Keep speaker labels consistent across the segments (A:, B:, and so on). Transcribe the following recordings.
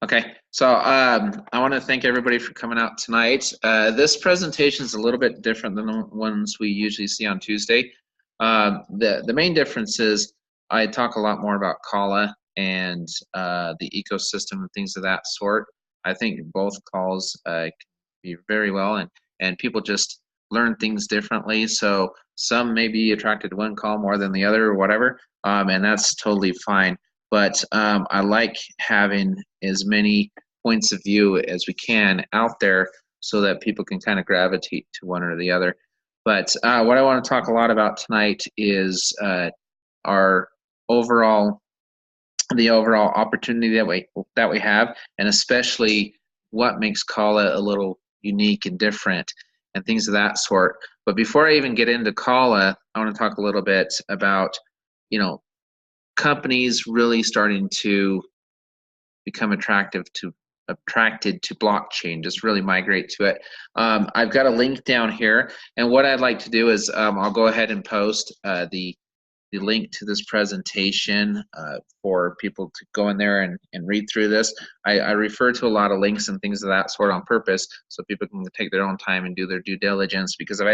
A: Okay, so I want to thank everybody for coming out tonight. This presentation is a little bit different than the ones we usually see on Tuesday. The main difference is I talk a lot more about Kala and the ecosystem and things of that sort. I think both calls can be very well, and people just learn things differently. So some may be attracted to one call more than the other or whatever, and that's totally fine. But I like having as many points of view as we can out there so that people can kind of gravitate to one or the other. But what I want to talk a lot about tonight is our overall, the overall opportunity that we have, and especially what makes Kala a little unique and different, and things of that sort. But before I even get into Kala, I want to talk a little bit about, you know, companies really starting to become attracted to blockchain, just really migrate to it. I've got a link down here, and what I'd like to do is I'll go ahead and post the link to this presentation for people to go in there and read through this. I refer to a lot of links and things of that sort on purpose so people can take their own time and do their due diligence, because if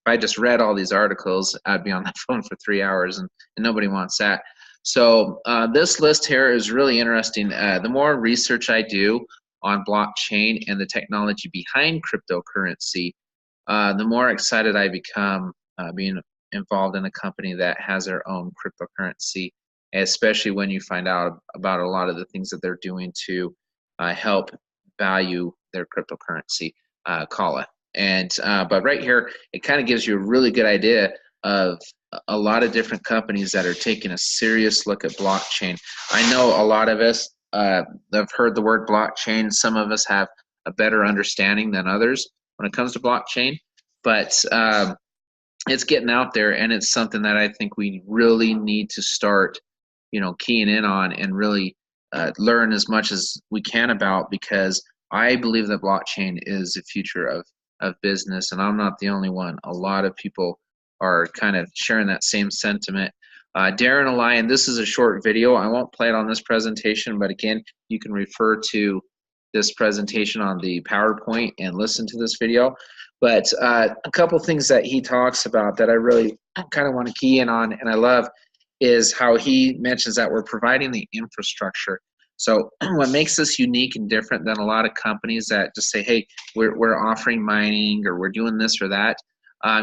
A: I just read all these articles, I'd be on the phone for 3 hours, and nobody wants that. So this list here is really interesting. The more research I do on blockchain and the technology behind cryptocurrency, the more excited I become being involved in a company that has their own cryptocurrency, especially when you find out about a lot of the things that they're doing to help value their cryptocurrency, Kala. And but right here, it kind of gives you a really good idea of a lot of different companies that are taking a serious look at blockchain. I know a lot of us have heard the word blockchain. Some of us have a better understanding than others when it comes to blockchain, but it's getting out there, and it's something that I think we really need to start, keying in on and really learn as much as we can about, because I believe that blockchain is the future of business, and I'm not the only one. A lot of people are kind of sharing that same sentiment. Darren Elian, this is a short video. I won't play it on this presentation, but again, you can refer to this presentation on the PowerPoint and listen to this video. But a couple things that he talks about that I really kind of want to key in on, and I love, is how he mentions that we're providing the infrastructure. So what makes this unique and different than a lot of companies that just say, hey, we're offering mining, or we're doing this or that.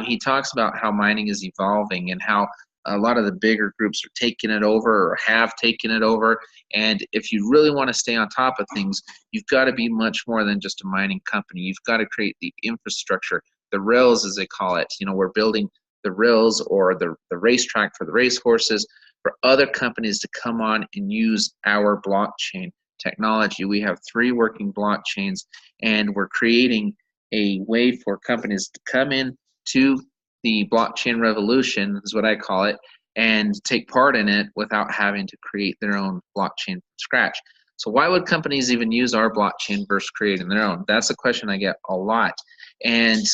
A: He talks about how mining is evolving and how a lot of the bigger groups are taking it over or have taken it over. And if you really want to stay on top of things, you've got to be much more than just a mining company. You've got to create the infrastructure, the rails as they call it. We're building the rails, or the racetrack for the race horses, for other companies to come on and use our blockchain technology. We have 3 working blockchains, and we're creating a way for companies to come in to the blockchain revolution, is what I call it, and take part in it without having to create their own blockchain from scratch. So why would companies even use our blockchain versus creating their own? That's a question I get a lot. And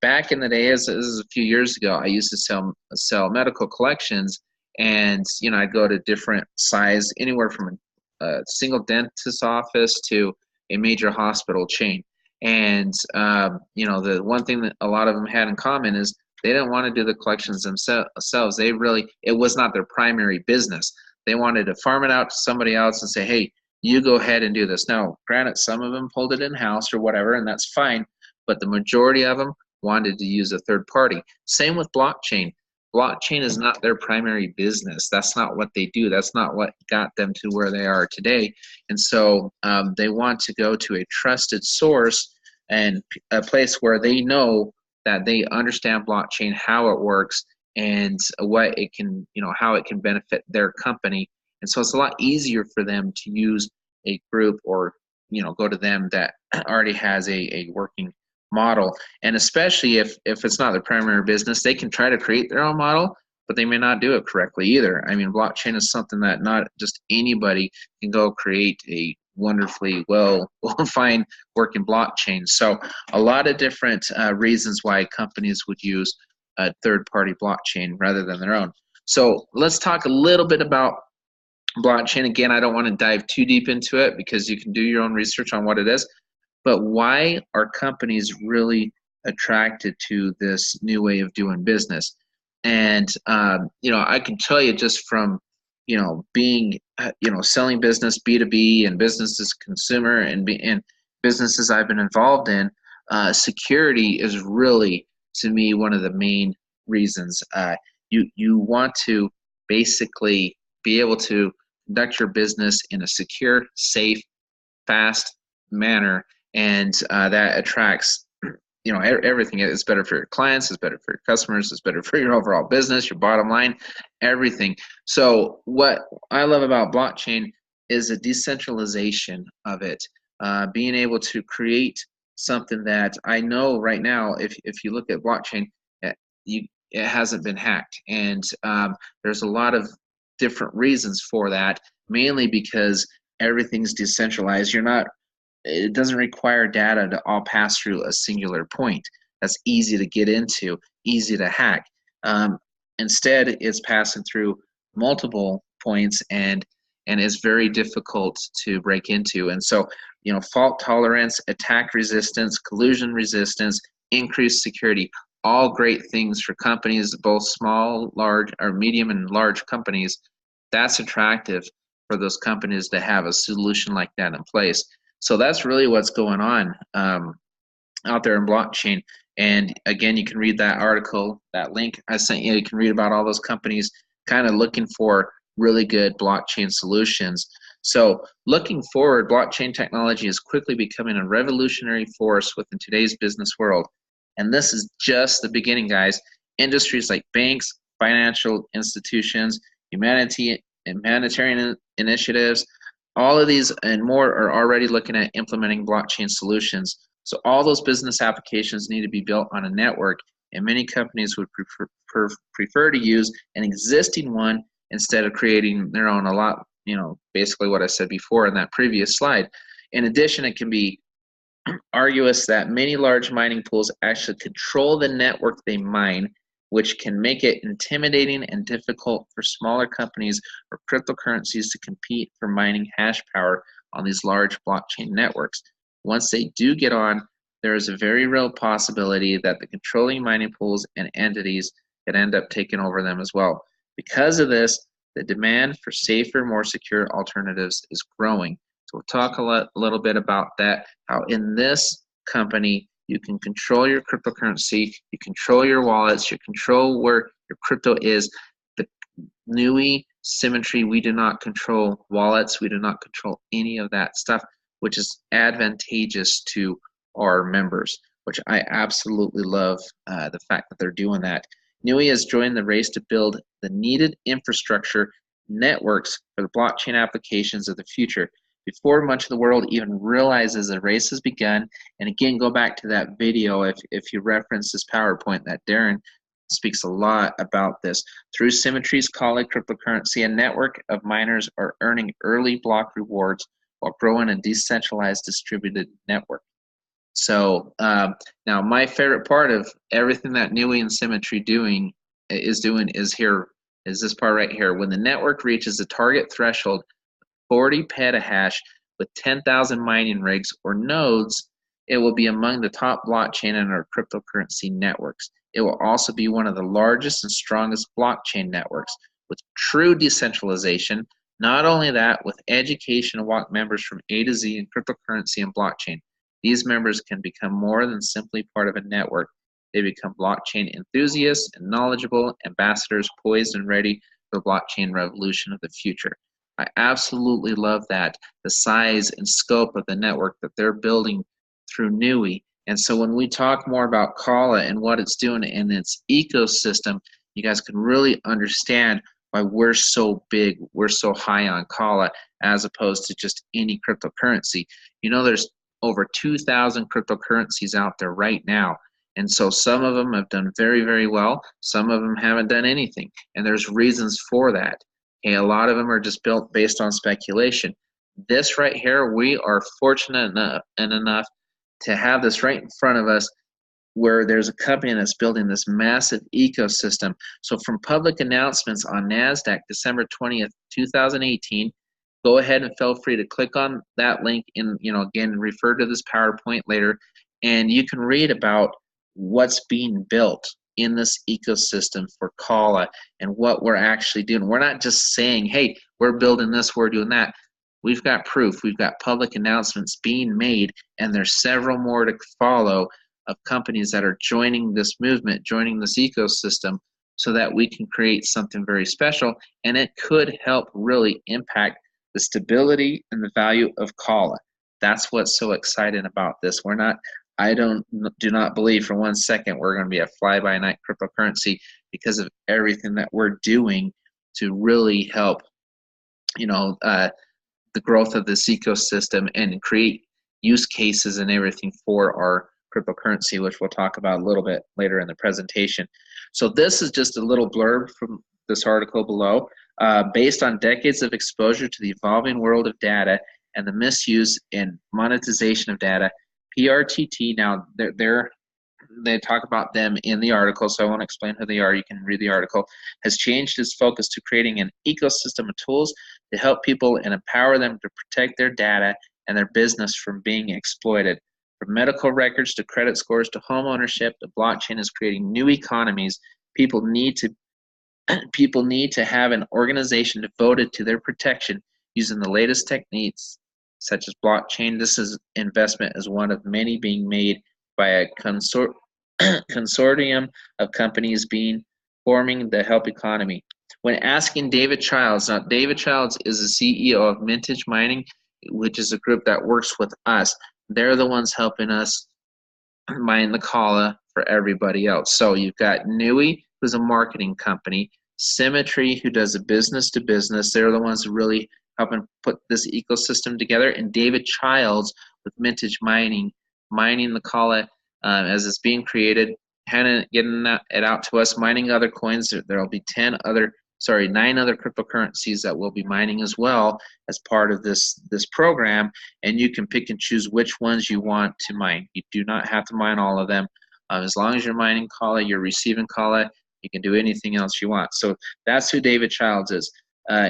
A: back in the day, this is a few years ago, I used to sell medical collections, and I'd go to different size, anywhere from a single dentist office to a major hospital chain. And the one thing that a lot of them had in common is they didn't want to do the collections themselves. It was not their primary business. They wanted to farm it out to somebody else and say, hey, you go ahead and do this. Now, granted, some of them pulled it in-house or whatever, and that's fine, but the majority of them wanted to use a third party. Same with blockchain. Blockchain is not their primary business. That's not what they do. That's not what got them to where they are today. And so they want to go to a trusted source and a place where they know that they understand blockchain, how it works, and what it can, how it can benefit their company. And so it's a lot easier for them to use a group, or go to them that already has a working model. And especially if it's not their primary business, they can try to create their own model, but they may not do it correctly either. I mean, blockchain is something that not just anybody can go create a wonderfully well-defined working blockchain. So a lot of different reasons why companies would use a third-party blockchain rather than their own. So let's talk a little bit about blockchain. Again, I don't want to dive too deep into it because you can do your own research on what it is. But why are companies really attracted to this new way of doing business? And I can tell you just from being selling business B2B and business as consumer and businesses I've been involved in, security is really to me one of the main reasons. You want to basically be able to conduct your business in a secure, safe, fast manner, and that attracts everything. It's better for your clients, it's better for your customers, it's better for your overall business, your bottom line, everything. So what I love about blockchain is the decentralization of it, being able to create something that I know right now, if you look at blockchain, it hasn't been hacked, and there's a lot of different reasons for that, mainly because everything's decentralized. It doesn't require data to all pass through a singular point. That's easy to get into, easy to hack. Instead, it's passing through multiple points and is very difficult to break into. And so, fault tolerance, attack resistance, collusion resistance, increased security, all great things for companies, both small, large, or medium and large companies. That's attractive for those companies to have a solution like that in place. So that's really what's going on out there in blockchain. And again, you can read that article, that link I sent you. You can read about all those companies kind of looking for really good blockchain solutions. So looking forward, blockchain technology is quickly becoming a revolutionary force within today's business world. And this is just the beginning, guys. Industries like banks, financial institutions, humanitarian initiatives, all of these and more are already looking at implementing blockchain solutions. So all those business applications need to be built on a network, and many companies would prefer to use an existing one instead of creating their own. A lot, basically what I said before in that previous slide. In addition, it can be arduous that many large mining pools actually control the network they mine, which can make it intimidating and difficult for smaller companies or cryptocurrencies to compete for mining hash power on these large blockchain networks. Once they do get on, there is a very real possibility that the controlling mining pools and entities could end up taking over them as well. Because of this, the demand for safer, more secure alternatives is growing. So we'll talk a little bit about that, how in this company, you can control your cryptocurrency, you control your wallets, you control where your crypto is. The Nui symmetry, we do not control wallets, we do not control any of that stuff, which is advantageous to our members, which I absolutely love the fact that they're doing that. Nui has joined the race to build the needed infrastructure networks for the blockchain applications of the future before much of the world even realizes the race has begun. And again, go back to that video if you reference this PowerPoint that Darren speaks a lot about this. Through Symmetry's Kala cryptocurrency, a network of miners are earning early block rewards while growing a decentralized distributed network. So now my favorite part of everything that Nui and Symmetry is this part right here. When the network reaches the target threshold, 40 petahash with 10,000 mining rigs or nodes, it will be among the top blockchain in our cryptocurrency networks. It will also be one of the largest and strongest blockchain networks with true decentralization. Not only that, with education to walk members from A to Z in cryptocurrency and blockchain. These members can become more than simply part of a network. They become blockchain enthusiasts and knowledgeable ambassadors poised and ready for the blockchain revolution of the future. I absolutely love that, the size and scope of the network that they're building through Nui. And so when we talk more about Kala and what it's doing in its ecosystem, you guys can really understand why we're so big, we're so high on Kala as opposed to just any cryptocurrency. There's over 2,000 cryptocurrencies out there right now. And so some of them have done very, very well. Some of them haven't done anything. And there's reasons for that. And a lot of them are just built based on speculation. This right here, we are fortunate enough to have this right in front of us. where there's a company that's building this massive ecosystem. So from public announcements on NASDAQ, December 20th, 2018, go ahead and feel free to click on that link and, again, refer to this PowerPoint later, and you can read about what's being built in this ecosystem for Kala and what we're actually doing. We're not just saying, hey, we're building this, we're doing that. We've got proof. We've got public announcements being made, and there's several more to follow of companies that are joining this movement, joining this ecosystem, so that we can create something very special, and it could help really impact the stability and the value of Kala. That's what's so exciting about this. I do not believe for 1 second we're going to be a fly-by-night cryptocurrency because of everything that we're doing to really help, the growth of this ecosystem and create use cases and everything for our cryptocurrency, which we'll talk about a little bit later in the presentation. So this is just a little blurb from this article below. Based on decades of exposure to the evolving world of data and the misuse and monetization of data, PRTT, now they talk about them in the article, so I won't explain who they are. You can read the article. Has changed its focus to creating an ecosystem of tools to help people and empower them to protect their data and their business from being exploited. From medical records to credit scores to home ownership, the blockchain is creating new economies. People need to have an organization devoted to their protection using the latest techniques such as blockchain. This investment is one of many being made by a consortium of companies forming the help economy. When asking David Childs, now David Childs is the CEO of Mintage Mining, which is a group that works with us. They're the ones helping us mine the Kala for everybody else. So you've got Nui, who's a marketing company, Symmetry, who does a business to business. They're the ones who really helping put this ecosystem together, and David Childs with Mintage Mining, mining the Kala as it's being created, getting it out to us, mining other coins. There'll be 9 other cryptocurrencies that we'll be mining as well as part of this program, and you can pick and choose which ones you want to mine. You do not have to mine all of them. As long as you're mining Kala, you're receiving Kala, you can do anything else you want. So that's who David Childs is.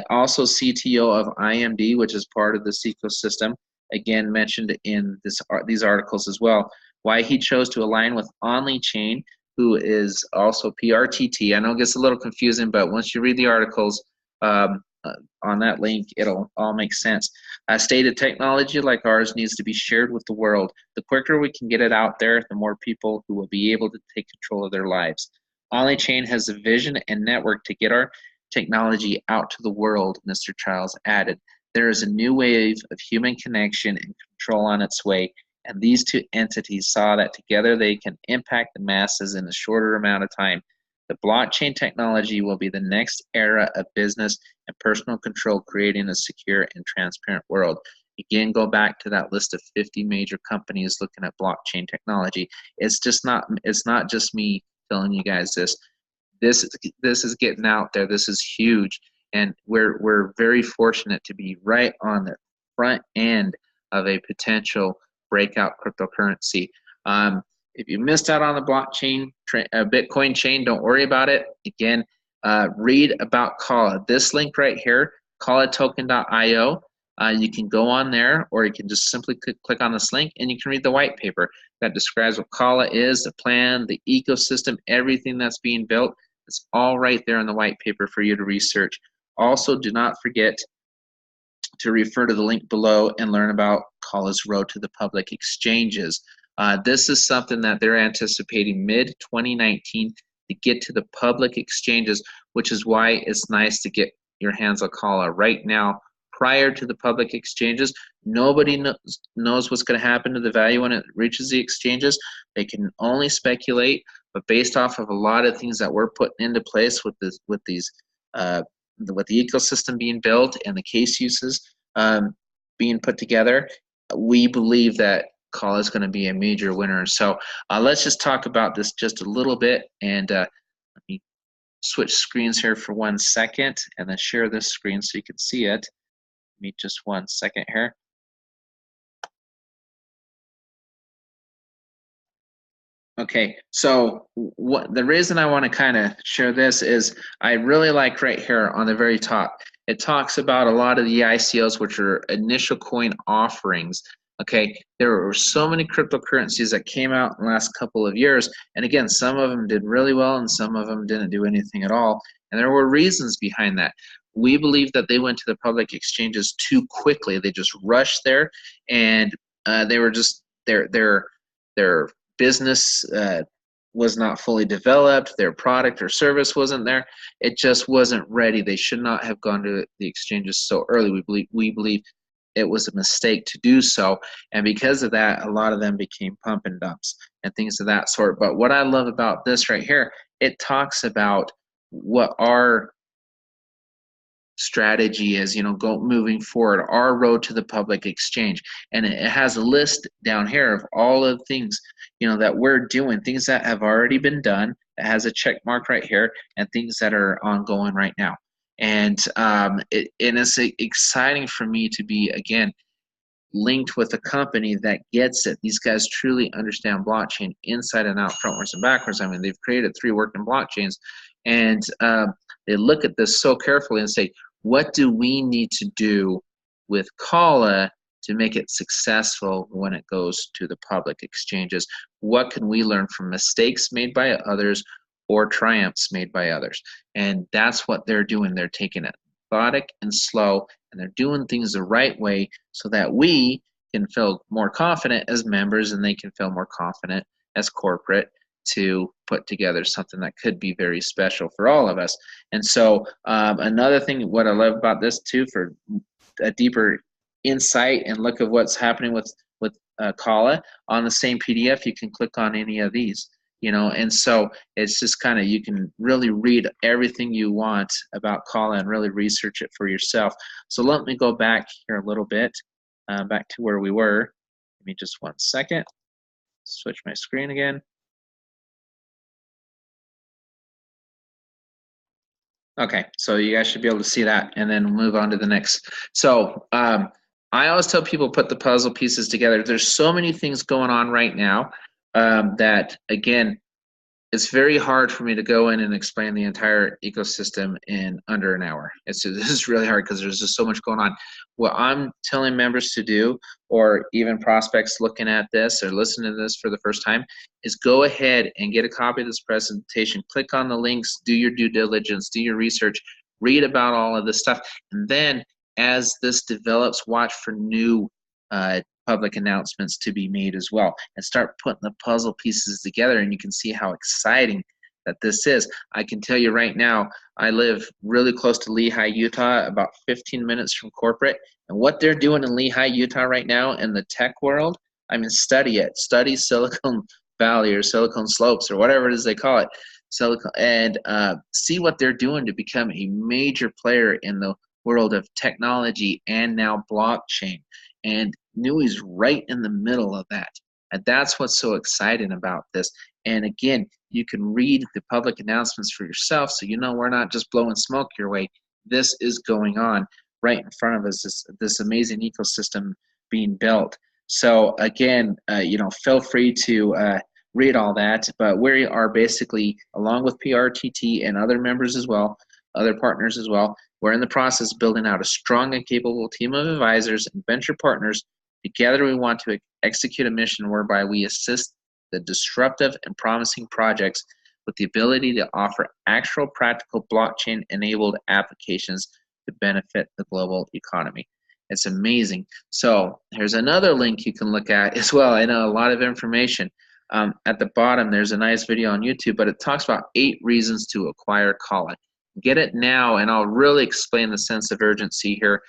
A: Also CTO of IMD, which is part of this ecosystem, again mentioned in these articles as well. Why he chose to align with OnlyChain, who is also PRTT. I know it gets a little confusing, but once you read the articles on that link, it'll all make sense. Stated technology like ours needs to be shared with the world. The quicker we can get it out there, the more people who will be able to take control of their lives. OnlyChain has a vision and network to get our technology out to the world, Mr. Childs added. There is a new wave of human connection and control on its way, and these two entities saw that together they can impact the masses in a shorter amount of time. The blockchain technology will be the next era of business and personal control, creating a secure and transparent world. Again, go back to that list of 50 major companies looking at blockchain technology. It's not just me telling you guys this. This is getting out there. This is huge, and we're very fortunate to be right on the front end of a potential breakout cryptocurrency. If you missed out on the blockchain, Bitcoin chain, don't worry about it. Again, read about Kala. This link right here, kalatoken.io. You can go on there, or you can just simply click on this link, and you can read the white paper that describes what Kala is, the plan, the ecosystem, everything that's being built. It's all right there in the white paper for you to research. Also, do not forget to refer to the link below and learn about Kala's road to the public exchanges. This is something that they're anticipating mid-2019 to get to the public exchanges, which is why it's nice to get your hands on Kala right now. Prior to the public exchanges, nobody knows what's going to happen to the value when it reaches the exchanges. They can only speculate, but based off of a lot of things that we're putting into place with the ecosystem being built and the case uses being put together, we believe that Kala is going to be a major winner. So let's just talk about this just a little bit, and let me switch screens here for 1 second and then share this screen so you can see it. Give me just 1 second here. Okay, so what the reason I want to kind of share this is I really like right here on the very top. It talks about a lot of the ICOs, which are initial coin offerings. Okay, there were so many cryptocurrencies that came out in the last couple of years, and again, some of them did really well, and some of them didn't do anything at all, and there were reasons behind that. We believe that they went to the public exchanges too quickly. They just rushed there, and they were just their business was not fully developed, their product or service wasn't there, it just wasn't ready. They should not have gone to the exchanges so early. We believe it was a mistake to do so, and because of that, a lot of them became pump and dumps and things of that sort. But what I love about this right here, it talks about what our strategy is, moving forward, our road to the public exchange. And it has a list down here of all of things, that we're doing, things that have already been done, that has a check mark right here, and things that are ongoing right now. And it's exciting for me to be, again, linked with a company that gets it. These guys truly understand blockchain inside and out, frontwards and backwards. I mean, they've created 3 working blockchains, and they look at this so carefully and say, what do we need to do with Kala to make it successful when it goes to the public exchanges? What can we learn from mistakes made by others or triumphs made by others? And that's what they're doing. They're taking it methodic and slow, and they're doing things the right way so that we can feel more confident as members, and they can feel more confident as corporate to put together something that could be very special for all of us. And so another thing, what I love about this too, for a deeper insight and look of what's happening with Kala, on the same PDF, you can click on any of these. And so it's just kind of, you can really read everything you want about Kala and really research it for yourself. So let me go back here a little bit, back to where we were. Give me just 1 second. Switch my screen again. Okay, so you guys should be able to see that, and then move on to the next. So I always tell people, put the puzzle pieces together. There's so many things going on right now that, again, it's very hard for me to go in and explain the entire ecosystem in under an hour. This is really hard because there's just so much going on. What I'm telling members to do, or even prospects looking at this or listening to this for the first time, is go ahead and get a copy of this presentation. Click on the links, do your due diligence, do your research, read about all of this stuff, and then as this develops, watch for new public announcements to be made as well, and start putting the puzzle pieces together, and you can see how exciting that this is. I can tell you right now, I live really close to Lehi, Utah, about 15 minutes from corporate, and what they're doing in Lehi, Utah right now in the tech world, I mean, study it. Study Silicon Valley or Silicon Slopes or whatever it is they call it, and see what they're doing to become a major player in the world of technology and now blockchain. And Nui's right in the middle of that. And that's what's so exciting about this. And again, you can read the public announcements for yourself, so we're not just blowing smoke your way. This is going on right in front of us, this amazing ecosystem being built. So again, feel free to read all that, but we are basically, along with PRTT and other members as well, other partners as well, we're in the process of building out a strong and capable team of advisors and venture partners. Together, we want to execute a mission whereby we assist the disruptive and promising projects with the ability to offer actual practical blockchain-enabled applications to benefit the global economy. It's amazing. So here's another link you can look at as well. I know a lot of information. At the bottom, there's a nice video on YouTube, but it talks about 8 reasons to acquire Kala. Get it now, and I'll really explain the sense of urgency here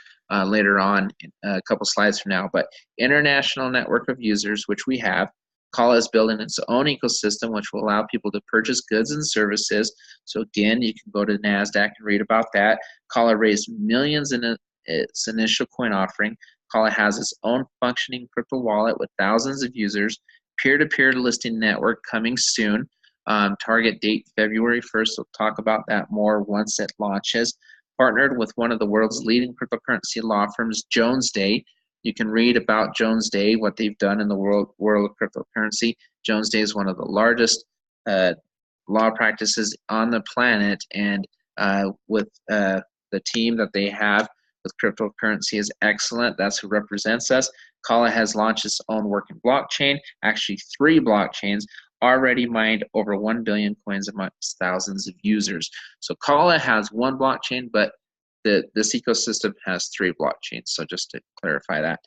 A: later on, a couple slides from now. But international network of users, which we have. Kala is building its own ecosystem, which will allow people to purchase goods and services. So again, you can go to NASDAQ and read about that. Kala raised millions in its initial coin offering. Kala has its own functioning crypto wallet with thousands of users. Peer-to-peer listing network coming soon. Target date February 1st. We'll talk about that more once it launches. Partnered with one of the world's leading cryptocurrency law firms, Jones Day. You can read about Jones Day, what they've done in the world of cryptocurrency. Jones Day is one of the largest law practices on the planet, and with the team that they have with cryptocurrency is excellent. That's who represents us. Kala has launched its own working blockchain, actually 3 blockchains, already mined over 1 billion coins amongst thousands of users. So Kala has 1 blockchain, but this ecosystem has 3 blockchains. So just to clarify that.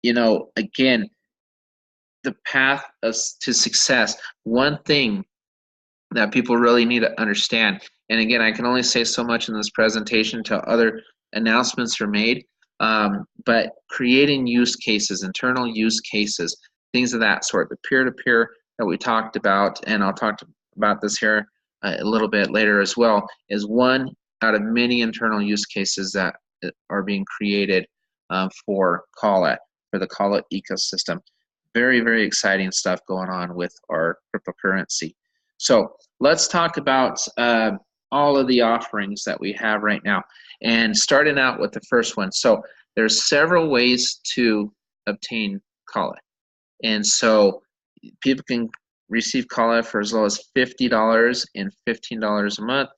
A: You know, again, the path to success, one thing that people really need to understand, and again, I can only say so much in this presentation until other announcements are made, but creating use cases, internal use cases, things of that sort, the peer-to-peer that we talked about, and I'll talk about this here a little bit later as well, is one out of many internal use cases that are being created for Kala, for the Kala ecosystem. Very, very exciting stuff going on with our cryptocurrency. So let's talk about all of the offerings that we have right now. And starting out with the first one. So there's several ways to obtain Kala. And so people can receive Kala for as low as $50 and $15 a month,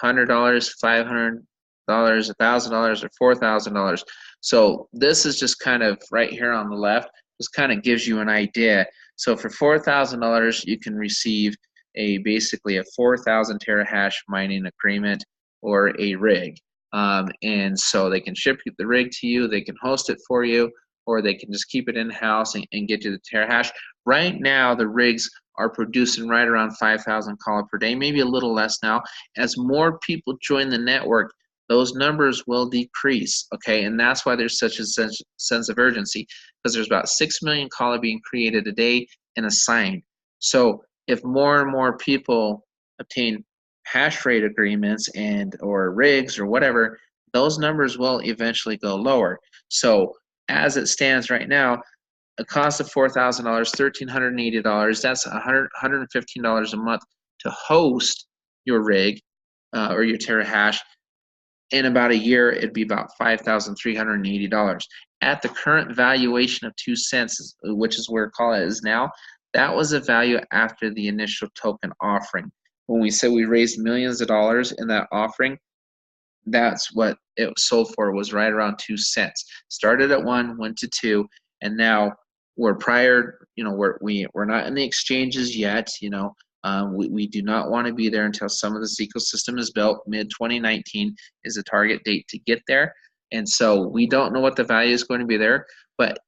A: $100, $500, $1,000, or $4,000. So this is just kind of right here on the left. This kind of gives you an idea. So for $4,000, you can receive basically a 4,000 terahash mining agreement or a rig. And so they can ship the rig to you, they can host it for you, or they can just keep it in-house and get you the terahash. Right now, the rigs are producing right around 5,000 Kala per day, maybe a little less now. As more people join the network, those numbers will decrease, okay? And that's why there's such a sense of urgency, because there's about 6 million Kala being created a day and assigned. So if more and more people obtain hash rate agreements or rigs or whatever, those numbers will eventually go lower. So as it stands right now, a cost of $4,000, $1,380, that's $115 a month to host your rig or your terahash. In about a year, it'd be about $5,380. At the current valuation of 2 cents, which is where Kala is now, that was a value after the initial token offering. When we said we raised millions of dollars in that offering, that's what it sold for, was right around 2 cents. Started at 1, went to 2, and now we're we're not in the exchanges yet. We do not want to be there until some of this ecosystem is built. Mid-2019 is the target date to get there. And so we don't know what the value is going to be there, but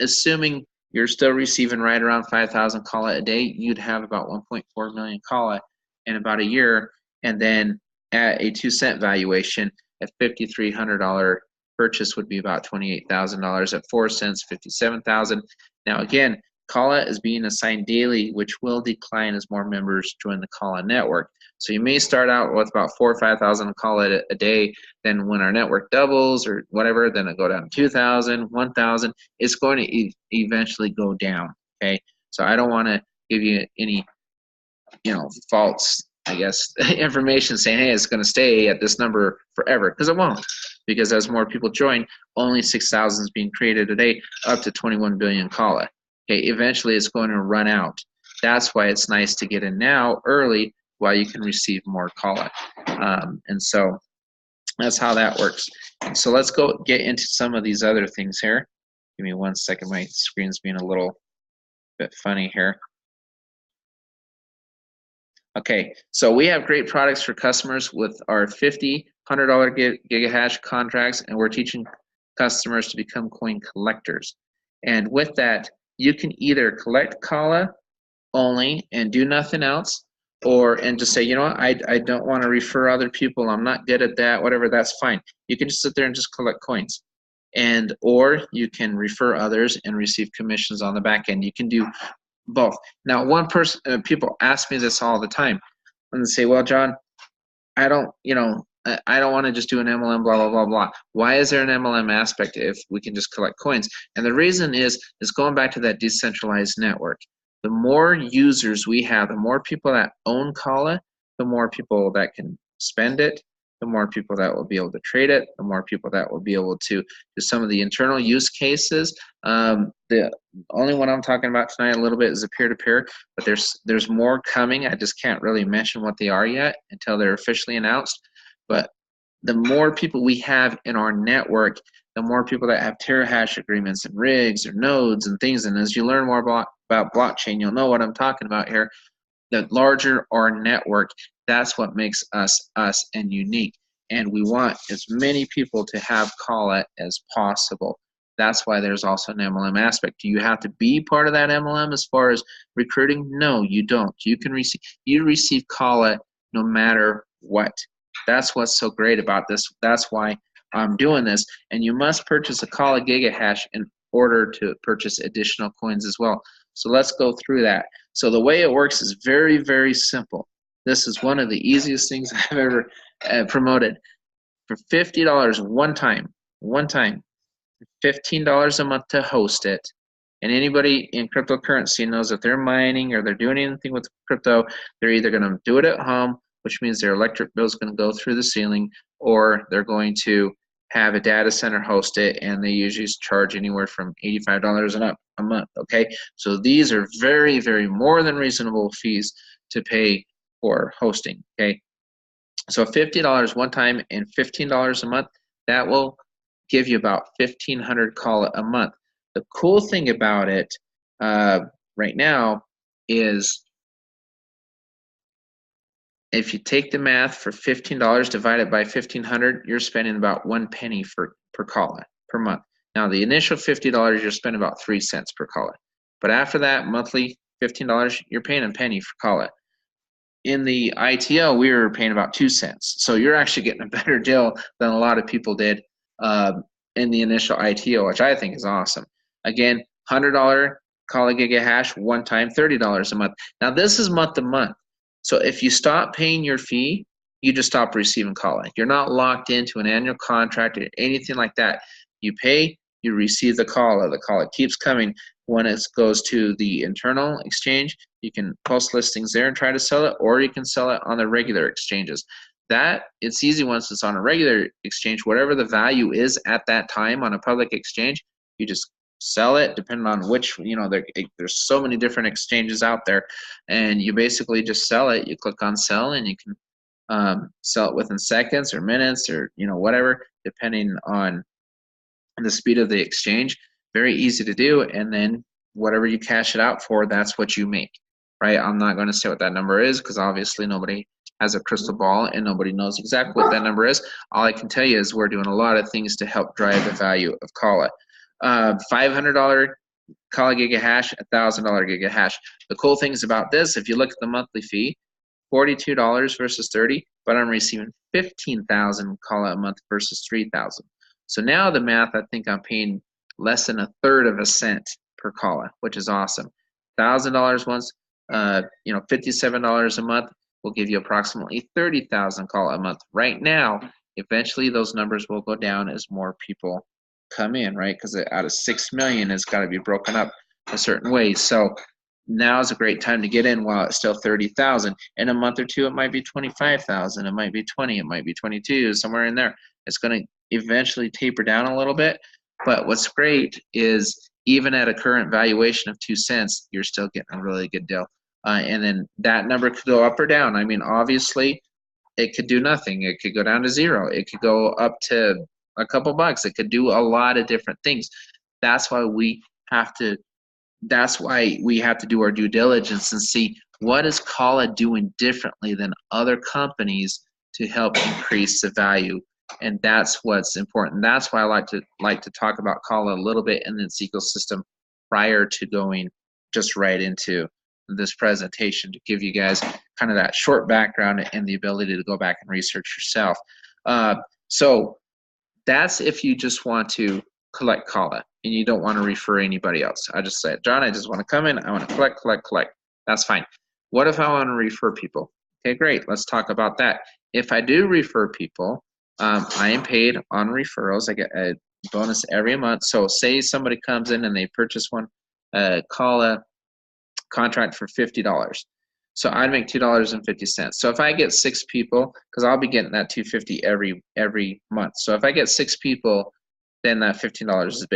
A: assuming you're still receiving right around 5,000 Kala a day, you'd have about 1.4 million Kala in about a year. And then at a 2 cent valuation, at $5,300 purchase would be about $28,000. At 4 cents, $57,000. Now again, Kala is being assigned daily, which will decline as more members join the Kala network. So you may start out with about 4,000 or 5,000 Kala a day. Then when our network doubles or whatever, then it'll go down to 2,000, 1,000. It's going to eventually go down. Okay, so I don't want to give you any, false, I guess, information saying, hey, it's going to stay at this number forever, because it won't. Because as more people join, only 6,000 is being created a day, up to 21 billion Kala. Okay, eventually it's going to run out. That's why it's nice to get in now early while you can receive more Kala. And so that's how that works. So let's go get into some of these other things here. Give me 1 second. My screen's being a little bit funny here. Okay, so we have great products for customers with our $50, $100 gigahash contracts, and we're teaching customers to become coin collectors. And with that, you can either collect Kala only and do nothing else, and just say, you know what, I don't want to refer other people, I'm not good at that, whatever, that's fine. You can just sit there and just collect coins. Or you can refer others and receive commissions on the back end. You can do both. Now, people ask me this all the time, and they say, well, John, I don't want to just do an MLM, blah, blah, blah, blah. Why is there an MLM aspect if we can just collect coins? And the reason is going back to that decentralized network. The more users we have, the more people that own Kala, the more people that can spend it, the more people that will be able to trade it, the more people that will be able to do some of the internal use cases. The only one I'm talking about tonight a little bit is a peer-to-peer, but there's more coming. I just can't really mention what they are yet until they're officially announced. But the more people we have in our network, the more people that have terahash agreements and rigs or nodes and things, and as you learn more about blockchain, you'll know what I'm talking about here. The larger our network, that's what makes us us and unique. And we want as many people to have Kala as possible. That's why there's also an MLM aspect. Do you have to be part of that MLM as far as recruiting? No, you don't. You can receive Kala no matter what. That's what's so great about this. That's why I'm doing this. And you must purchase a Kala Gigahash in order to purchase additional coins as well. So let's go through that. So the way it works is very, very simple. This is one of the easiest things I've ever promoted. For $50 one time, $15 a month to host it. And anybody in cryptocurrency knows if they're mining or they're doing anything with crypto, they're either going to do it at home, which means their electric bill is going to go through the ceiling, or they're going to have a data center host it, and they usually charge anywhere from $85 and up a month. Okay, so these are very, very more than reasonable fees to pay for hosting. Okay, so $50 one time and $15 a month, that will give you about 1,500 Kala a month. The cool thing about it right now is if you take the math for $15 divided by 1,500, you're spending about 1 penny per Kala per month. Now the initial $50, you're spending about 3 cents per Kala. But after that, monthly $15, you're paying a penny for Kala. In the ITO, we were paying about 2 cents. So you're actually getting a better deal than a lot of people did in the initial ITO, which I think is awesome. Again, $100 Kala Gigahash, one time, $30 a month. Now this is month to month. So if you stop paying your fee, you just stop receiving Kala. You're not locked into an annual contract or anything like that. You pay, you receive the Kala. The Kala keeps coming. When it goes to the internal exchange, you can post listings there and try to sell it, or you can sell it on the regular exchanges. That, it's easy once it's on a regular exchange. Whatever the value is at that time on a public exchange, you just sell it, depending on which, there's so many different exchanges out there, and you basically just sell it. You click on sell, and you can sell it within seconds or minutes or whatever, depending on the speed of the exchange. Very easy to do, and then whatever you cash it out for, that's what you make, right? I'm not going to say what that number is because obviously nobody has a crystal ball and nobody knows exactly what that number is. All I can tell you is we're doing a lot of things to help drive the value of Kala. $500 Kala Gigahash, $1,000 Gigahash. The cool things about this, if you look at the monthly fee, $42 versus $30, but I'm receiving 15,000 Kala a month versus 3,000. So now the math, I think I'm paying less than 1/3 of a cent per Kala, which is awesome. $1,000 once, $57 a month will give you approximately 30,000 Kala a month. Right now, eventually those numbers will go down as more people come in, right? Because out of 6 million, it's got to be broken up a certain way. So now is a great time to get in while it's still 30,000. In a month or two, it might be 25,000. It might be 20. It might be 22. Somewhere in there. It's going to eventually taper down a little bit. But what's great is even at a current valuation of 2 cents, you're still getting a really good deal. And then that number could go up or down. I mean, obviously, it could do nothing. It could go down to 0. It could go up to a couple bucks. It could do a lot of different things. That's why we have to do our due diligence and see what is Kala doing differently than other companies to help increase the value. And that's what's important. That's why I like to talk about Kala a little bit in its ecosystem prior to going just right into this presentation, to give you guys kind of that short background and the ability to go back and research yourself. So that's if you just want to collect Kala and you don't want to refer anybody else. I just said, John, I just want to come in, I want to collect. That's fine. What if I want to refer people? Okay, great. Let's talk about that. If I do refer people, I am paid on referrals. I get a bonus every month. So say somebody comes in and they purchase one Kala contract for $50. So I'd make $2.50. So if I get 6 people, because I'll be getting that $2.50 every month. So if I get 6 people, then that $15 is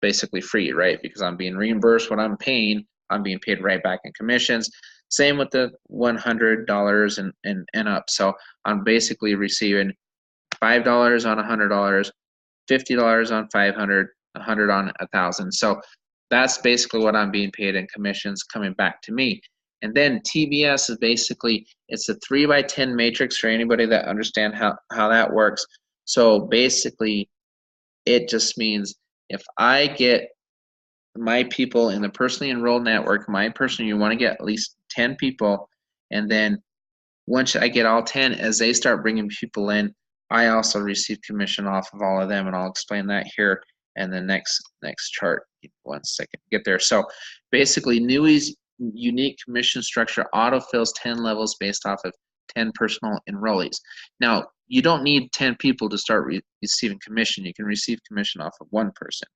A: basically free, right? Because I'm being reimbursed what I'm paying. I'm being paid right back in commissions. Same with the $100 and up. So I'm basically receiving $5 on $100, $50 on 500, 100 on 1,000. So that's basically what I'm being paid in commissions coming back to me. And then TBS is basically, it's a 3x10 matrix for anybody that understand how that works. So basically, it just means if I get my people in the personally enrolled network, you want to get at least 10 people, and then once I get all 10, as they start bringing people in, I also receive commission off of all of them, and I'll explain that here in the next chart. 1 second, get there. So basically, Nui's unique commission structure autofills 10 levels based off of 10 personal enrollees. Now, you don't need 10 people to start receiving commission. You can receive commission off of 1 person.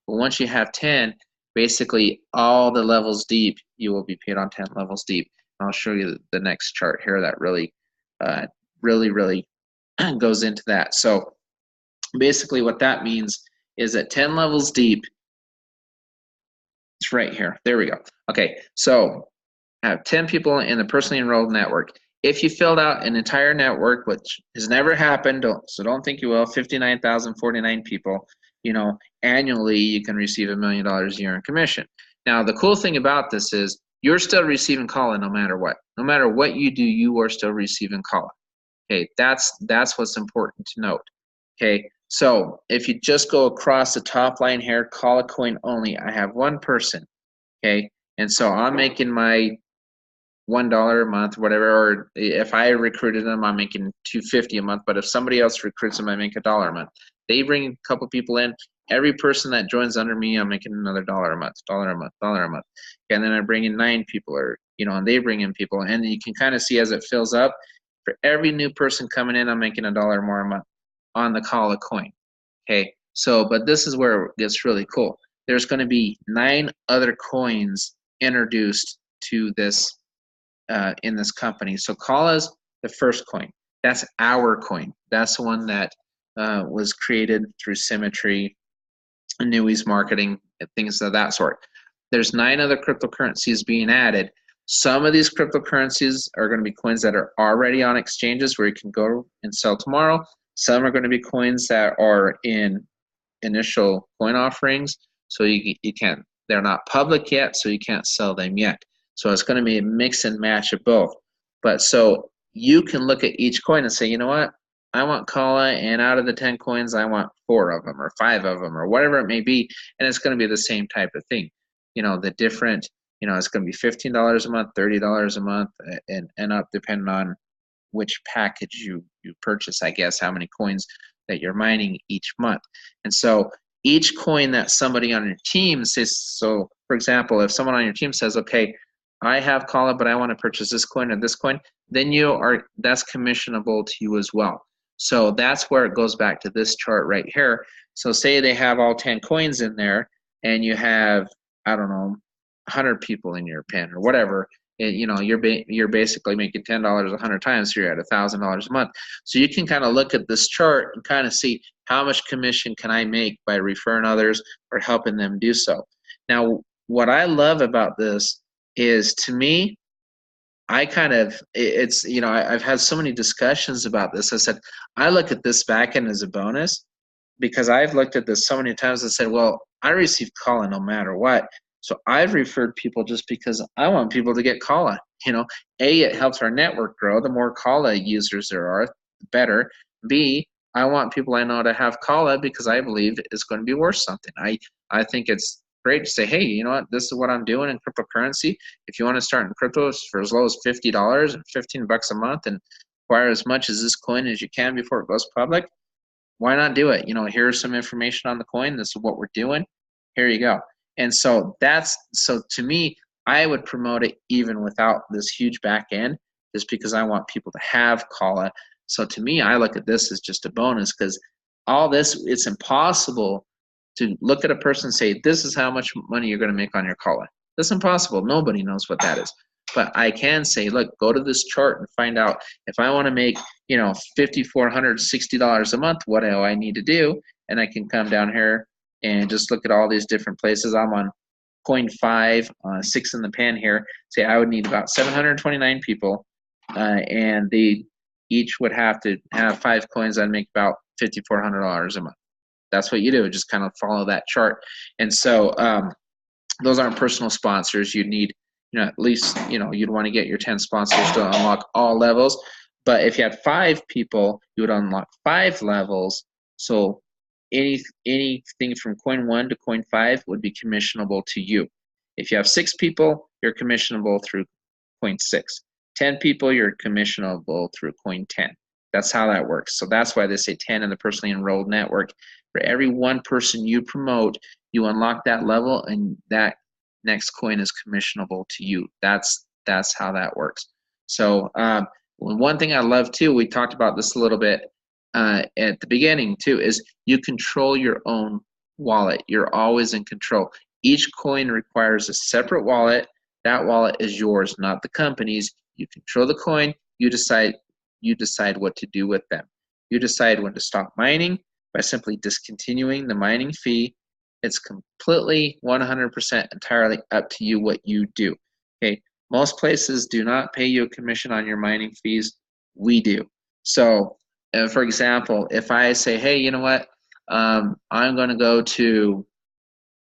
A: But once you have 10, basically all the levels deep, you will be paid on 10 levels deep. And I'll show you the next chart here that really goes into that. So basically what that means is that 10 levels deep, it's right here. There we go. Okay, so I have 10 people in the personally enrolled network. If you filled out an entire network, which has never happened, don't think you will, 59,049 people, annually you can receive $1 million a year in commission. Now, the cool thing about this is you're still receiving CALA no matter what. No matter what you do, you are still receiving CALA. Okay, that's what's important to note. Okay, so if you just go across the top line here, CALA coin only, I have 1 person. Okay, and so I'm making my $1 a month, whatever, or if I recruited them, I'm making $2.50 a month. But if somebody else recruits them, I make $1 a month. They bring a couple people in. Every person that joins under me, I'm making another $1 a month, $1 a month, $1 a month. And then I bring in 9 people, or and they bring in people, and you can kind of see as it fills up. For every new person coming in, I'm making $1 more a month on the CALA coin. Okay, so but this is where it gets really cool. There's going to be 9 other coins introduced to this in this company. So CALA's the first coin. That's our coin. That's the one that was created through Symmetry, Nui's marketing, and things of that sort. There's 9 other cryptocurrencies being added. Some of these cryptocurrencies are going to be coins that are already on exchanges where you can go and sell tomorrow. Some are going to be coins that are in initial coin offerings, so you can't. They're not public yet, so you can't sell them yet. So it's going to be a mix and match of both. But so you can look at each coin and say, you know what? I want CALA, and out of the 10 coins, I want 4 of them or 5 of them or whatever it may be, and it's going to be the same type of thing. The different, it's going to be $15 a month, $30 a month, and up depending on which package you purchase, I guess, how many coins that you're mining each month. And so each coin that somebody on your team says, so for example, if someone on your team says, okay, I have CALA, but I want to purchase this coin or this coin, then that's commissionable to you as well. So that's where it goes back to this chart right here. So say they have all 10 coins in there, and you have, I don't know, 100 people in your pen or whatever. You're basically making $10 100 times, so you're at $1,000 a month. So you can kind of look at this chart and kind of see how much commission can I make by referring others or helping them do so. Now, what I love about this is, to me, I've had so many discussions about this. I said, I look at this back end as a bonus, because I've looked at this so many times and said, well, I receive CALA no matter what. So I've referred people just because I want people to get CALA. A, it helps our network grow. The more CALA users there are, the better. B, I want people I know to have CALA because I believe it's going to be worth something. I think it's great to say, hey, you know what, this is what I'm doing in cryptocurrency. If you want to start in crypto for as low as $50 and $15 a month and acquire as much as this coin as you can before it goes public, why not do it? Here's some information on the coin. This is what we're doing. Here you go. And so to me, I would promote it even without this huge back end, just because I want people to have CALA. So to me, I look at this as just a bonus, because all this, it's impossible to look at a person and say, this is how much money you're going to make on your CALA. That's impossible. Nobody knows what that is. But I can say, look, go to this chart and find out if I want to make, $5,460 a month, what do I need to do? And I can come down here and just look at all these different places. I'm on coin 5, 6 in the pan here. Say I would need about 729 people, and they each would have to have 5 coins. I'd make about $5,400 a month. That's what you do. Just kind of follow that chart. And so those aren't personal sponsors. You'd need, at least, you'd want to get your 10 sponsors to unlock all levels. But if you had 5 people, you would unlock 5 levels. So anything from coin 1 to coin 5 would be commissionable to you. If you have 6 people, you're commissionable through coin 6. 10 people, you're commissionable through coin 10. That's how that works. So that's why they say 10 in the personally enrolled network. For every one person you promote, you unlock that level, and that next coin is commissionable to you. That's how that works. So one thing I love too, we talked about this a little bit at the beginning too, is you control your own wallet. You're always in control. Each coin requires a separate wallet. That wallet is yours, not the company's. You control the coin. You decide what to do with them. You decide when to stop mining by simply discontinuing the mining fee. It's completely 100% entirely up to you what you do. Okay, most places do not pay you a commission on your mining fees. We do. So, for example, if I say, hey, you know what, I'm going to go to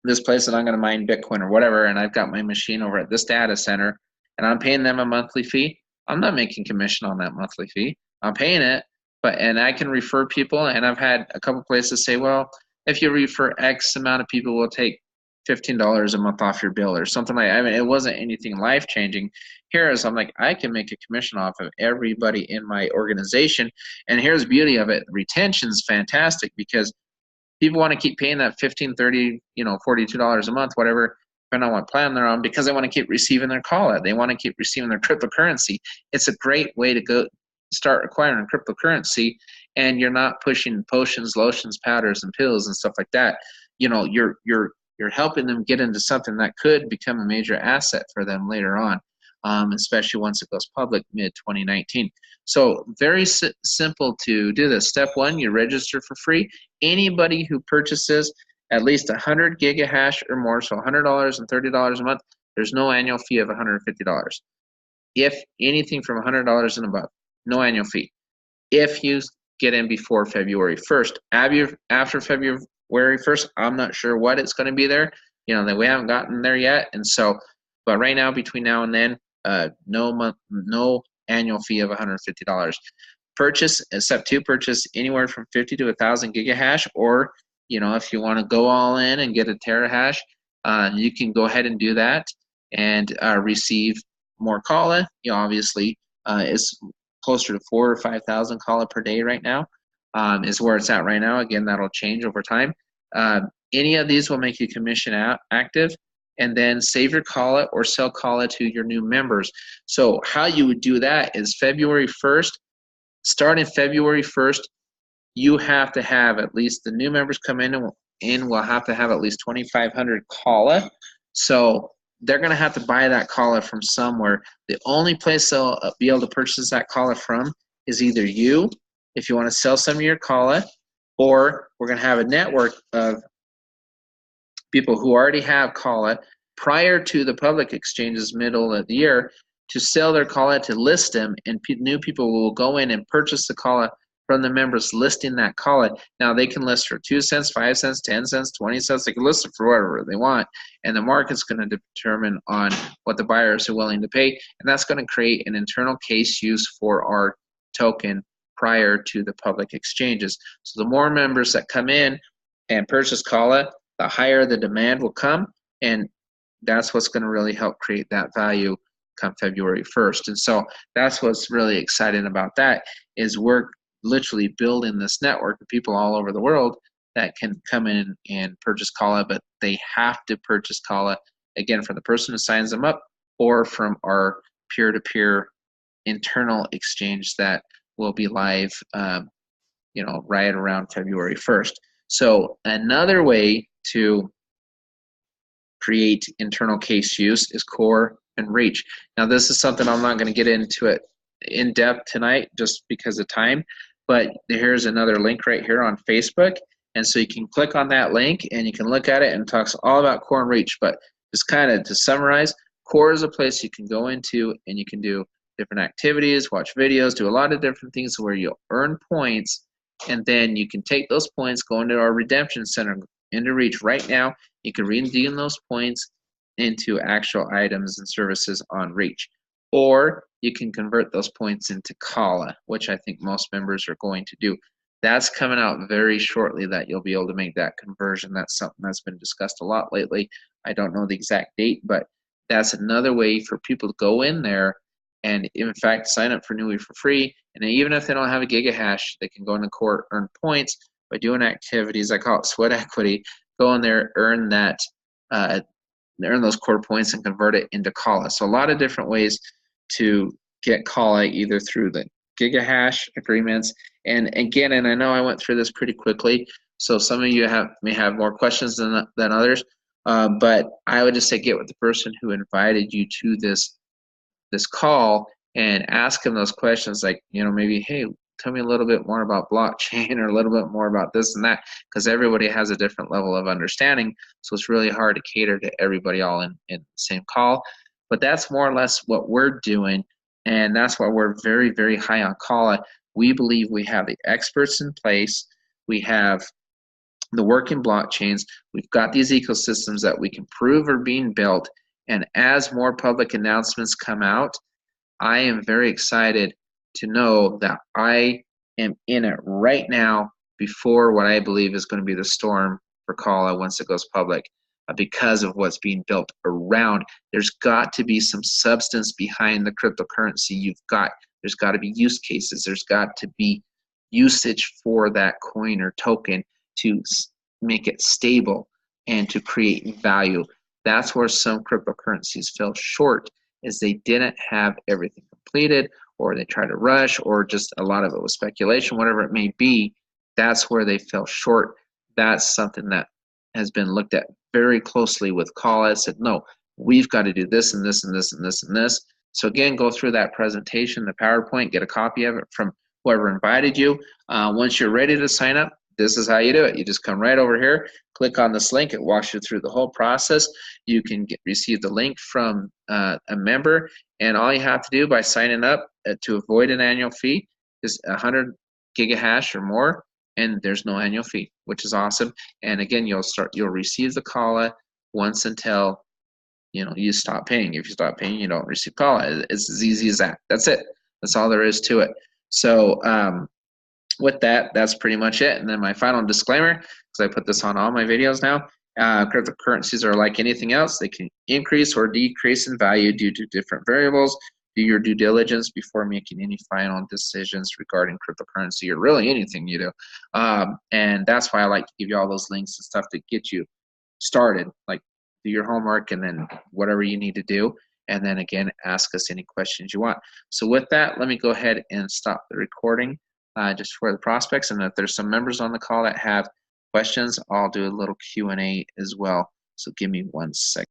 A: this place and I'm going to mine Bitcoin or whatever, and I've got my machine over at this data center, and I'm paying them a monthly fee, I'm not making commission on that monthly fee. I'm paying it, and I can refer people, and I've had a couple places say, well, if you refer X amount of people, we'll take $15 a month off your bill or something like that. I mean, it wasn't anything life-changing. Here is, I'm like, I can make a commission off of everybody in my organization, and here's the beauty of it. Retention's fantastic because people want to keep paying that $15, $30, $42 a month, whatever, depending on what plan they're on, because they want to keep receiving their call out. They want to keep receiving their cryptocurrency. It's a great way to go start acquiring cryptocurrency, and you're not pushing potions, lotions, powders, and pills and stuff like that. You're helping them get into something that could become a major asset for them later on, especially once it goes public mid-2019. So very simple to do this. Step 1, you register for free. Anybody who purchases at least 100 gigahash or more, so $100 and $30 a month, there's no annual fee of $150. If anything from $100 and above, no annual fee. If you get in before February 1st, after February 1st, I'm not sure what it's going to be there. That we haven't gotten there yet, and so, but right now, between now and then, no annual fee of $150. Step 2, purchase anywhere from 50 to 1,000 gigahash, or if you want to go all in and get a terahash, you can go ahead and do that and receive more Kala. Obviously, it's closer to 4,000 or 5,000 Kala per day right now, is where it's at right now. Again, that'll change over time. Any of these will make you commission active, and then save your Kala or sell Kala to your new members. So how you would do that is February 1st, starting February 1st, you have to have at least, the new members come in and will have to have at least 2,500 Kala. So they're going to have to buy that Kala from somewhere. The only place they'll be able to purchase that Kala from is either you, if you want to sell some of your Kala, or we're going to have a network of people who already have Kala prior to the public exchanges middle of the year to sell their Kala, to list them, and new people will go in and purchase the Kala from the members listing that Kala. Now they can list for 2 cents, 5 cents, 10 cents, 20 cents. They can list it for whatever they want, and the market's going to determine on what the buyers are willing to pay, and that's going to create an internal case use for our token prior to the public exchanges. So the more members that come in and purchase Kala, the higher the demand will come, and that's what's going to really help create that value come February 1st. And so that's what's really exciting about that, is we're literally building this network of people all over the world that can come in and purchase Kala, but they have to purchase Kala, again, from the person who signs them up or from our peer-to-peer internal exchange that will be live right around February 1st. So another way to create internal case use is core and reach. Now, this is something I'm not going to get into it in depth tonight just because of time, but here's another link right here on Facebook. And so you can click on that link and you can look at it, and it talks all about core and reach. But just kind of to summarize, core is a place you can go into and you can do different activities, watch videos, do a lot of different things where you'll earn points, and then you can take those points, go into our redemption center, into reach. Right now, you can redeem those points into actual items and services on reach. Or you can convert those points into Kala, which I think most members are going to do. That's coming out very shortly, that you'll be able to make that conversion. That's something that's been discussed a lot lately. I don't know the exact date, but that's another way for people to go in there and, in fact, sign up for Nui for free. And even if they don't have a gigahash, they can go into core, earn points by doing activities. I call it sweat equity. Go in there, earn that, earn those core points and convert it into Kala. So a lot of different ways to get Kala, either through the gigahash agreements. And again, and I know I went through this pretty quickly, so some of you may have more questions than others, but I would just say get with the person who invited you to this call and ask them those questions, like, maybe, hey, tell me a little bit more about blockchain, or a little bit more about this and that, because everybody has a different level of understanding, so it's really hard to cater to everybody all in the same call. But that's more or less what we're doing, and that's why we're very, very high on Kala. We believe we have the experts in place, we have the working blockchains, we've got these ecosystems that we can prove are being built, and as more public announcements come out, I am very excited to know that I am in it right now before what I believe is going to be the storm for Kala once it goes public, because of what's being built around. There's got to be some substance behind the cryptocurrency. There's got to be use cases. There's got to be usage for that coin or token to make it stable and to create value. That's where some cryptocurrencies fell short, is they didn't have everything completed, or they tried to rush, or just a lot of it was speculation, whatever it may be. That's where they fell short. That's something that has been looked at very closely with Kala. Said, no, we've got to do this and this and this and this and this. So again, go through that presentation, the PowerPoint, get a copy of it from whoever invited you. Once you're ready to sign up, this is how you do it. You just come right over here, click on this link. It walks you through the whole process. You can receive the link from a member, and all you have to do by signing up to avoid an annual fee is 100 gigahash or more, and there's no annual fee, which is awesome. And again, you'll receive the Kala once until you stop paying. If you stop paying, you don't receive Kala. It's as easy as that. That's it. That's all there is to it. So with that, that's pretty much it. And then my final disclaimer, because I put this on all my videos now, cryptocurrencies are like anything else. They can increase or decrease in value due to different variables. Do your due diligence before making any final decisions regarding cryptocurrency, or really anything you do. And that's why I like to give you all those links and stuff to get you started. Like, do your homework and then whatever you need to do. And then again, ask us any questions you want. So with that, let me go ahead and stop the recording just for the prospects. And if there's some members on the call that have questions, I'll do a little Q&A as well. So give me 1 second.